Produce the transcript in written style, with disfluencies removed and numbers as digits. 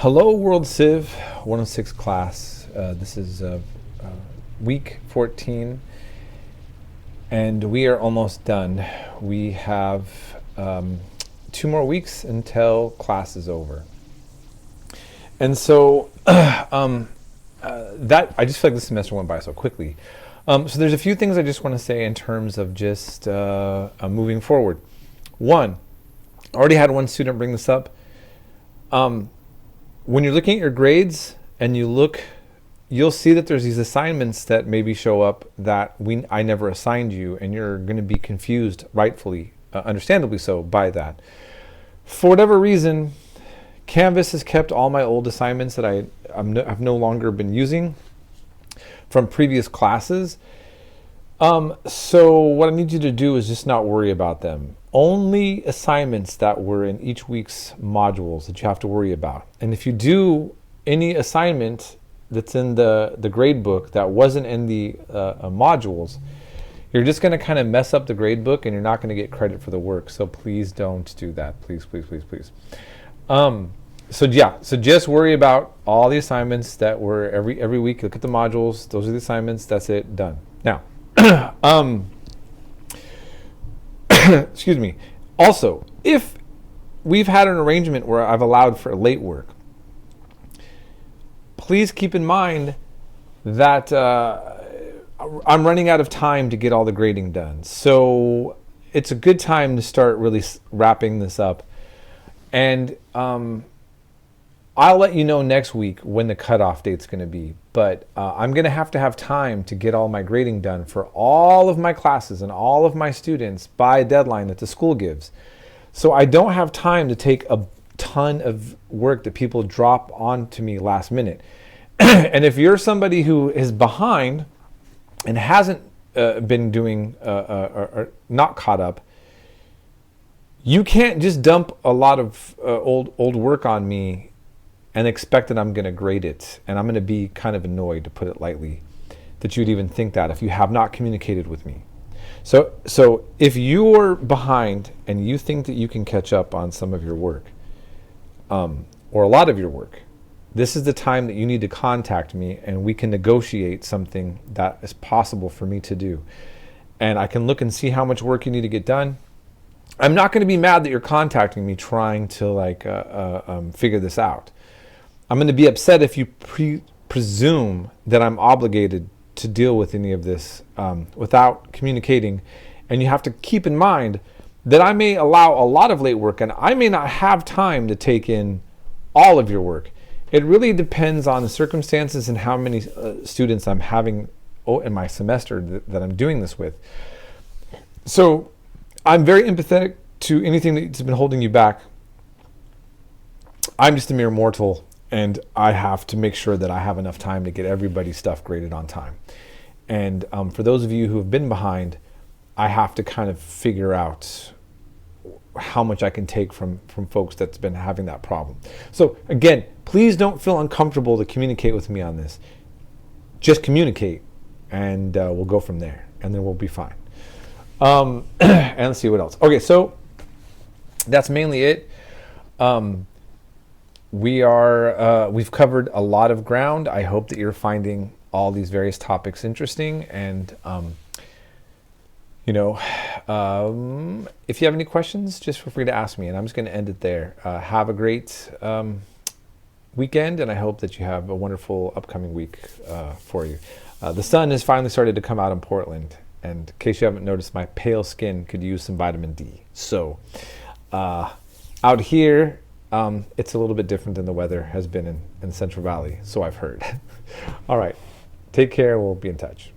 Hello World Civ 106 class. This is week 14 and we are almost done. We have 2 more weeks until class is over. And so that I just feel like this semester went by so quickly. So there's a few things I just want to say in terms of just moving forward. One, I already had one student bring this up. When you're looking at your grades and you'll see that there's these assignments that maybe show up that I never assigned you, and you're going to be confused, rightfully, understandably so, by that. For whatever reason, Canvas has kept all my old assignments that I've no longer been using from previous classes. So what I need you to do is just not worry about them. Only assignments that were in each week's modules that you have to worry about. And if you do any assignment that's in the grade book that wasn't in the modules, you're just going to kind of mess up the grade book and you're not going to get credit for the work. So please don't do that. Please, please, please, please. So just worry about all the assignments that were every week. Look at the modules. Those are the assignments. That's it. Done. Now, excuse me. Also, if we've had an arrangement where I've allowed for late work, please keep in mind that I'm running out of time to get all the grading done. So it's a good time to start really wrapping this up. And I'll let you know next week when the cutoff date's going to be. But I'm going to have time to get all my grading done for all of my classes and all of my students by a deadline that the school gives. So I don't have time to take a ton of work that people drop onto me last minute. And if you're somebody who is behind and hasn't been doing or not caught up, you can't just dump a lot of old work on me and expect that I'm going to grade it. And I'm going to be kind of annoyed, to put it lightly, that you'd even think that if you have not communicated with me. So if you're behind and you think that you can catch up on some of your work, or a lot of your work, this is the time that you need to contact me and we can negotiate something that is possible for me to do. And I can look and see how much work you need to get done. I'm not going to be mad that you're contacting me trying to figure this out. I'm going to be upset if you presume that I'm obligated to deal with any of this without communicating. And you have to keep in mind that I may allow a lot of late work and I may not have time to take in all of your work. It really depends on the circumstances and how many students I'm having in my semester that I'm doing this with. So I'm very empathetic to anything that's been holding you back. I'm just a mere mortal, and I have to make sure that I have enough time to get everybody's stuff graded on time. And for those of you who have been behind, I have to kind of figure out how much I can take from folks that's been having that problem. So again, please don't feel uncomfortable to communicate with me on this. Just communicate, and we'll go from there, and then we'll be fine. And let's see what else. Okay, so that's mainly it. We've covered a lot of ground. I hope that you're finding all these various topics interesting, and if you have any questions, just feel free to ask me, and I'm just going to end it there. Have a great weekend, and I hope that you have a wonderful upcoming week for you. The sun has finally started to come out in Portland, and in case you haven't noticed, my pale skin could use some vitamin D. So out here, it's a little bit different than the weather has been in Central Valley, so I've heard. All right, take care. We'll be in touch.